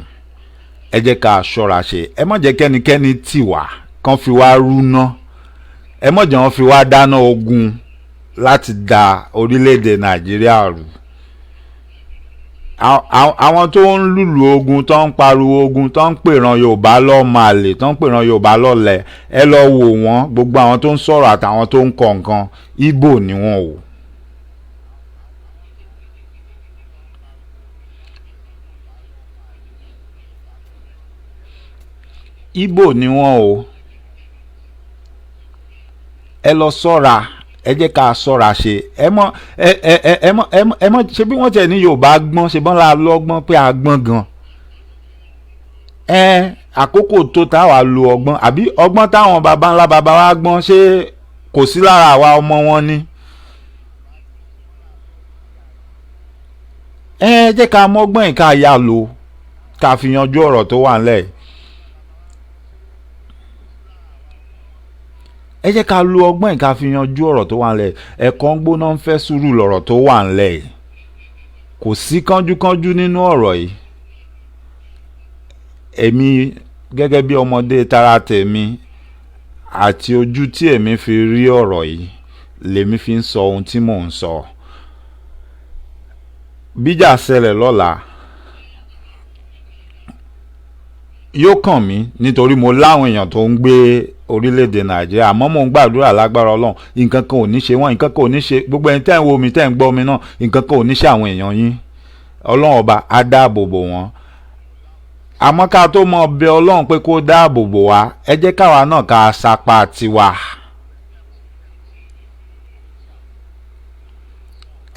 ẹ jẹ́ ká ṣọ́ra ṣe. Ẹ má jẹ́ kẹ́nikẹ́ni tì wá kán fi wá rúná, ẹ má jẹ́ wọ́n fi wá dáná ogun láti da orílẹ̀-èdè Nàìjíríà rú. Àwọn tó ń lùlù ogun tó ń pariwo ogun tó ń pèràn Yorùbá lọ́mọ àlè tó ń pèràn Yorùbá lọ́lẹ̀, ẹ lọ wò wọ́n. Gbogbo àwọn tó ń sọ̀rọ̀ àtàwọn tó ń kọ nǹkan Ìgbò ni wọ́n o. Ìgbò ni wọ́n o. Ẹ lọ ṣọ́ra, ẹ jẹ́ ká ṣọ́ra ṣe. ẹ mọ̀ ṣe bí wọ́n tẹ̀ ní Yorùbá gbọ́n, ṣe bọ́n la lọ́gbọ́n pé a gbọ́n gan. Àkókò tó táwa lo ọgbọ́n, àbí ọgbọ́n táwọn baba ńlá baba wa gbọ́n ṣé kò sí lára àwa ọmọ wọn ni. ẹ jẹ́ ká mọ́gbọ́n yìí ká yá lò ká fi yanjú ọ̀rọ̀ tó wà ńlẹ̀. ẹ jẹ́ ká lo ọgbọ́n yìí ká fi yanjú ọ̀rọ̀ tó wà ńlẹ̀. ẹ̀kọ́ ń gbóná ń fẹ́ sùúrù lọ̀rọ̀ tó wà ńlẹ̀. kò sí kánjúkánjú nínú ọ̀rọ̀ yìí. èmi gẹ́gẹ́ bí ọmọdé tara tèmi àti ojú tí èmi fi rí ọ̀rọ̀ yìí lèmi fi ń sọ ohun tí mò ń sọ. bíjà ṣẹlẹ̀ lọ́la yóò kàn mí nítorí mo láwọn èèyàn tó ń gbé orílẹ̀-èdè Nàìjíríà, àmọ́ mò ń gbàdúrà lágbára Ọlọ́run nǹkan kan ò ní ṣe wọ́n, nǹkan kan ò ní ṣe gbogbo ẹni tẹ́ ń wo mi tẹ́ ń gbọ́ mi náà, nǹkan kan ò ní ṣe àwọn èèyàn yín. Ọlọ́run ọba á dáàbò bò wọ́n. àmọ́ ká tó mọ bẹ Ọlọ́run pé kó dáàbò bò wá, ẹ jẹ́ káwa náà ká sapá tiwa.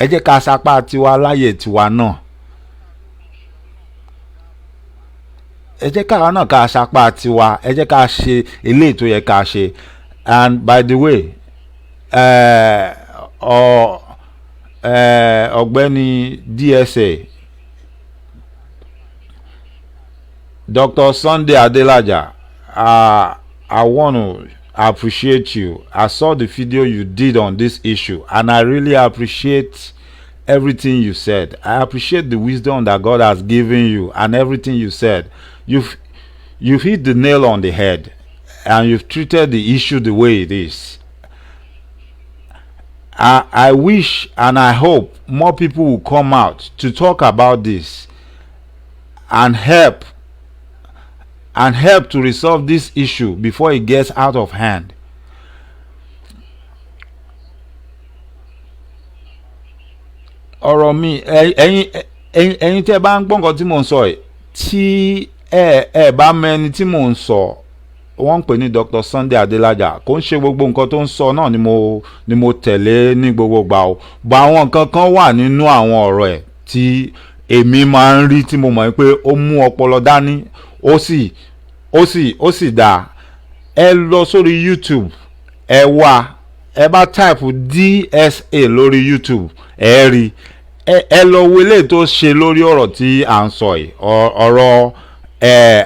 ẹ jẹ́ ká sapá tiwa láyè tiwa náà. ẹ jẹ́ káwa náà ká sapá tiwa, ẹ jẹ́ ká ṣe eléyìí tó yẹ ká ṣe. And by the way, ọ̀gbẹ́ni DSA Dr. Sunday Adelaja, I want to appreciate you. I saw the video you did on this issue and I really appreciate everything you said. I appreciate the wisdom that God has given you and everything you said. You've hit the nail on the head and you've treated the issue the way it is. I wish and I hope more people will come out to talk about this and help to resolve this issue before it gets out of hand. ọ̀rọ̀ mi ẹ̀yin tẹ́ bá ń gbọ́ nǹkan tí mò ń sọ yìí, tí ẹ bá mẹ́ni tí mò ń sọ, wọ́n ń pè ní Dr. Sunday Adelaja. Kò ń ṣe gbogbo nǹkan tó ń sọ náà ni mo tẹ̀lé ní gbogbo gbà o. Bá àwọn nǹkan kan wà nínú àwọn ọ̀rọ̀ ẹ̀ tí èmi máa ń rí tí mo mọ̀ pé ó mú ọpọlọ dání, ó sì dáa. ẹ lọ sórí YouTube, ẹ wá, ẹ bá type DSA lórí YouTube, ẹ rí. ẹ lọ wo eléyìí tó ṣe lórí ọ̀rọ̀ tí à ń sọ yìí,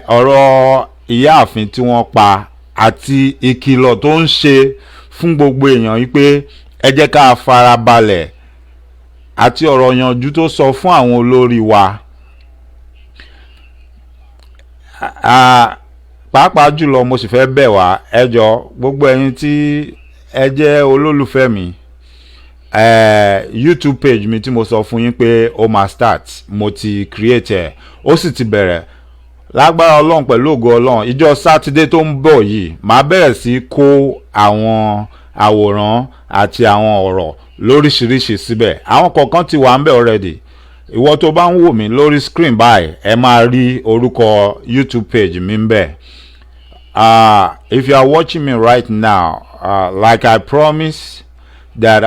ọ̀rọ̀ ìyáàfin tí wọ́n pa àti ìkìlọ̀ tó ń ṣe fún gbogbo èèyàn yìí pé ẹ jẹ́ ká fara balẹ̀, àti ọ̀rọ̀ yanjú tó sọ fún àwọn olórí wa. Pàápàá jùlọ mo sì fẹ́ bẹ̀ wá, ẹ jọ̀ọ́ gbogbo ẹ̀yin tí ẹ jẹ́ olólùfẹ́ mi, YouTube page mi tí mo sọ fún yín pé ó máa start, mo ti create ẹ̀, ó sì ti bẹ̀rẹ̀. Lágbára Ọlọ́run pẹ̀lú ògo Ọlọ́run, ìjọ sátidé tó ń bọ̀ yìí màá bẹ̀rẹ̀ sí kó àwọn àwòrán àti àwọn ọ̀rọ̀ lóríṣiríṣi síbẹ̀. àwọn kọ̀ọ̀kan ti wà ń bẹ̀ already. ìwọ tó bá ń wò mí lórí screen báyìí, ẹ máa rí orúkọ YouTube page mi ń bẹ̀. If you are watching me right now, like I promised that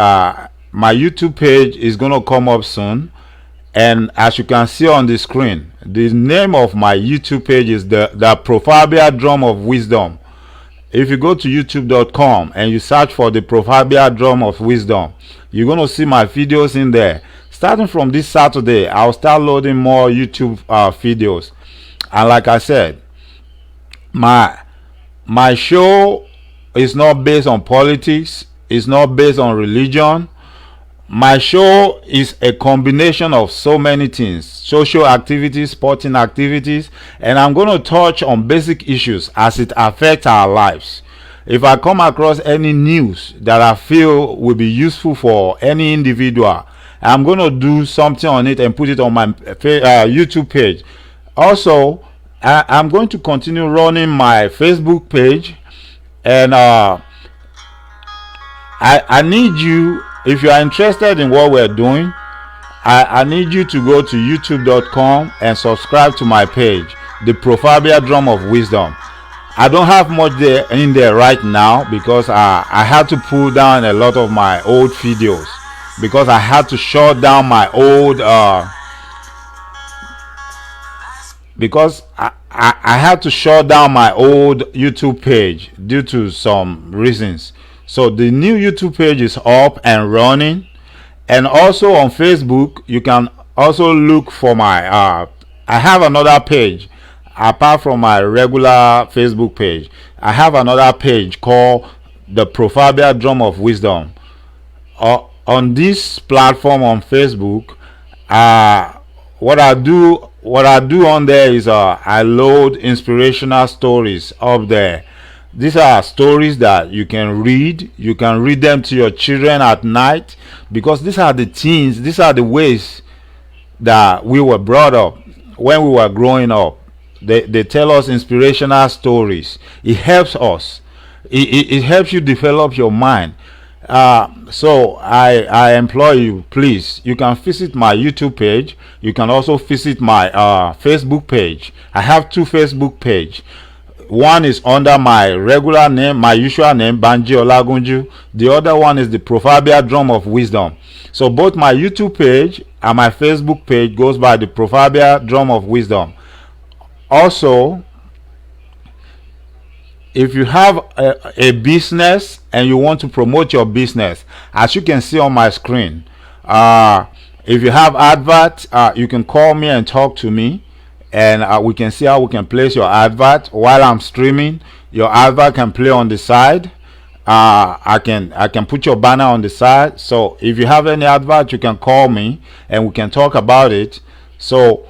my YouTube page is going to come up soon, and as you can see on the screen, the name of my YouTube page is the Proverbial Drum of Wisdom. If you go to youtube.com and you search for the Proverbial Drum of Wisdom, you're going to see my videos in there. Starting from this Saturday, I'll start loading more YouTube videos. And like I said, my show is not based on politics, it's not based on religion. My show is a combination of so many things: social activities, sporting activities, and I'm going to touch on basic issues as it affects our lives. If I come across any news that I feel will be useful for any individual, I'm going to do something on it and put it on my YouTube page. Also, I'm going to continue running my Facebook page, and I need you. If you are interested in what we're doing, I need you to go to youtube.com and subscribe to my page, the Proverbial Drum of Wisdom. I don't have much in there right now because I had to pull down a lot of my old videos, because I had to shut down my old I had to shut down my old YouTube page due to some reasons. So the new YouTube page is up and running, and also on Facebook you can also look for my I have another page apart from my regular Facebook page. I have another page called the Proverbial Drum of Wisdom. On this platform on Facebook, what I do on there is I load inspirational stories up there. These are stories that you can read. You can read them to your children at night, because these are the things, these are the ways that we were brought up when we were growing up. They tell us inspirational stories. It helps us. It helps you develop your mind. So I implore you, please, you can visit my YouTube page. You can also visit my Facebook page. I have two Facebook pages. One is under my regular name, my usual name, Banji Olagunju. The other one is the Proverbial Drum of Wisdom. So both my YouTube page and my Facebook page goes by the Proverbial Drum of Wisdom. Also, if you have a business and you want to promote your business, as you can see on my screen, if you have advert, you can call me and talk to me, and we can see how we can place your advert while I'm streaming. Your advert can play on the side. I can put your banner on the side. So if you have any advert, you can call me and we can talk about it. So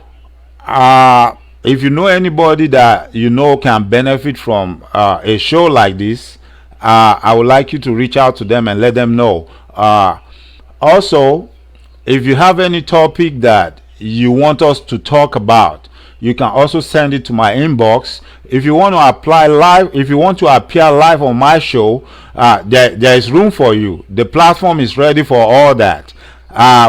if you know anybody that you know can benefit from a show like this, I would like you to reach out to them and let them know. Also, if you have any topic that you want us to talk about, you can also send it to my inbox. If you want to apply live, if you want to appear live on my show, there is room for you. The platform is ready for all that.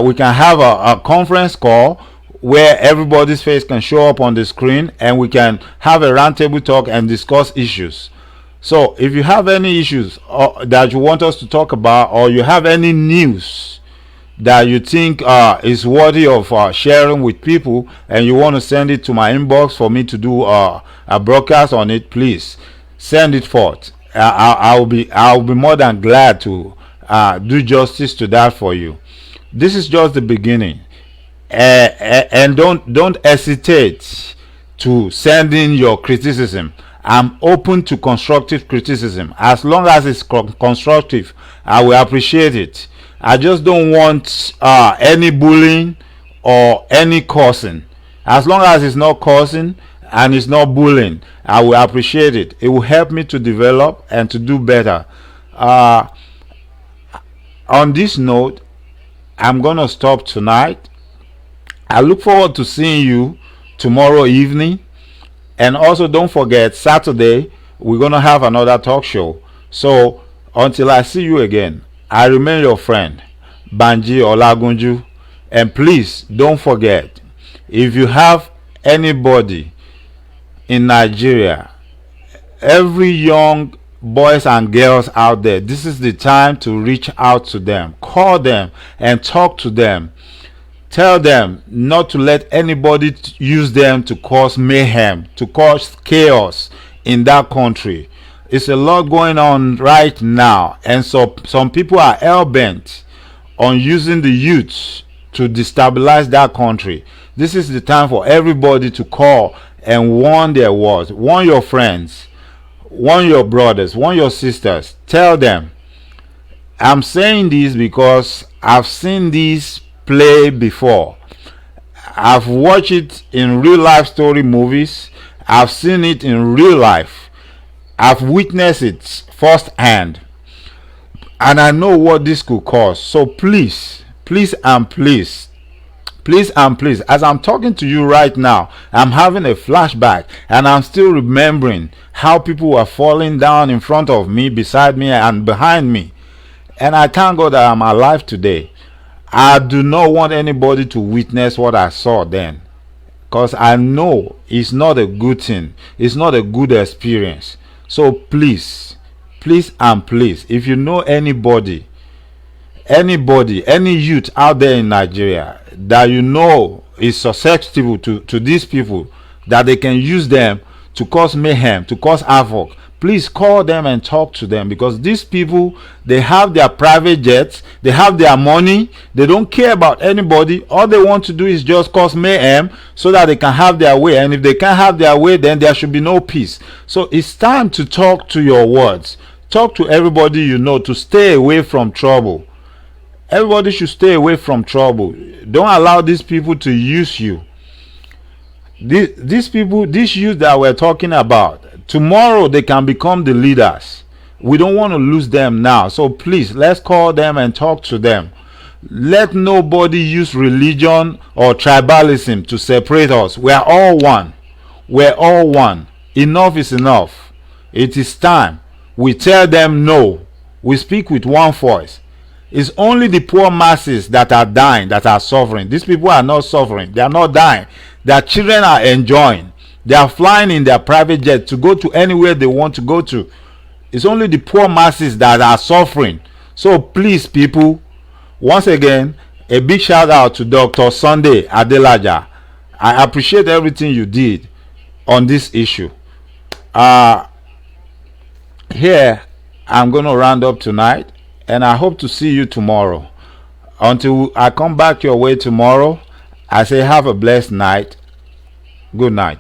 We can have a conference call where everybody's face can show up on the screen, and we can have a roundtable talk and discuss issues. So if you have any issues that you want us to talk about, or you have any news that you think is worthy of sharing with people, and you want to send it to my inbox for me to do a broadcast on it, please send it forth. I'll be more than glad to do justice to that for you. This is just the beginning, and don't hesitate to send in your criticism. I'm open to constructive criticism. As long as it's constructive, I will appreciate it. I just don't want any bullying or any cursing. As long as it's not cursing and it's not bullying, I will appreciate it. It will help me to develop and to do better. On this note, I'm gonna stop tonight. I look forward to seeing you tomorrow evening, and also don't forget, Saturday we're gonna have another talk show. So until I see you again, I remain your friend, Banji Olagunju. And please don't forget, if you have anybody in Nigeria, every young boys and girls out there, this is the time to reach out to them. Call them and talk to them. Tell them not to let anybody use them to cause mayhem, to cause chaos in that country. It's a lot going on right now, and so some people are hell-bent on using the youth to destabilize that country. This is the time for everybody to call and warn their words. Warn your friends, warn your brothers, warn your sisters. Tell them. I'm saying this because I've seen this play before. I've watched it in real life story movies. I've seen it in real life. I've witnessed it firsthand, and I know what this could cause. So please, please and please, as I'm talking to you right now, I'm having a flashback, and I'm still remembering how people were falling down in front of me, beside me, and behind me. And I thank God that I'm alive today. I do not want anybody to witness what I saw then, because I know it's not a good thing. It's not a good experience. So please, and please, if you know anybody, any youth out there in Nigeria that you know is susceptible to these people, that they can use them to cause mayhem, to cause havoc, please call them and talk to them, because these people, they have their private jets, they have their money, they don't care about anybody. All they want to do is just cause mayhem so that they can have their way, and if they can't have their way, then there should be no peace. So it's time to talk to your words. Talk to everybody you know to stay away from trouble. Everybody should stay away from trouble. Don't allow these people to use you. These people, these youth that we're talking about, tomorrow they can become the leaders. We don't want to lose them now. So please, let's call them and talk to them. Let nobody use religion or tribalism to separate us. We are all one. We're all one. Enough is enough. It is time. We tell them no. We speak with one voice. It's only the poor masses that are dying, that are suffering. These people are not suffering. They are not dying. Their children are enjoying. They are flying in their private jet to go to anywhere they want to go to. It's only the poor masses that are suffering. So please, people, once again, a big shout out to Dr. Sunday Adelaja. I appreciate everything you did on this issue. Here, I'm going to round up tonight, and I hope to see you tomorrow. Until I come back your way tomorrow, I say have a blessed night. Good night.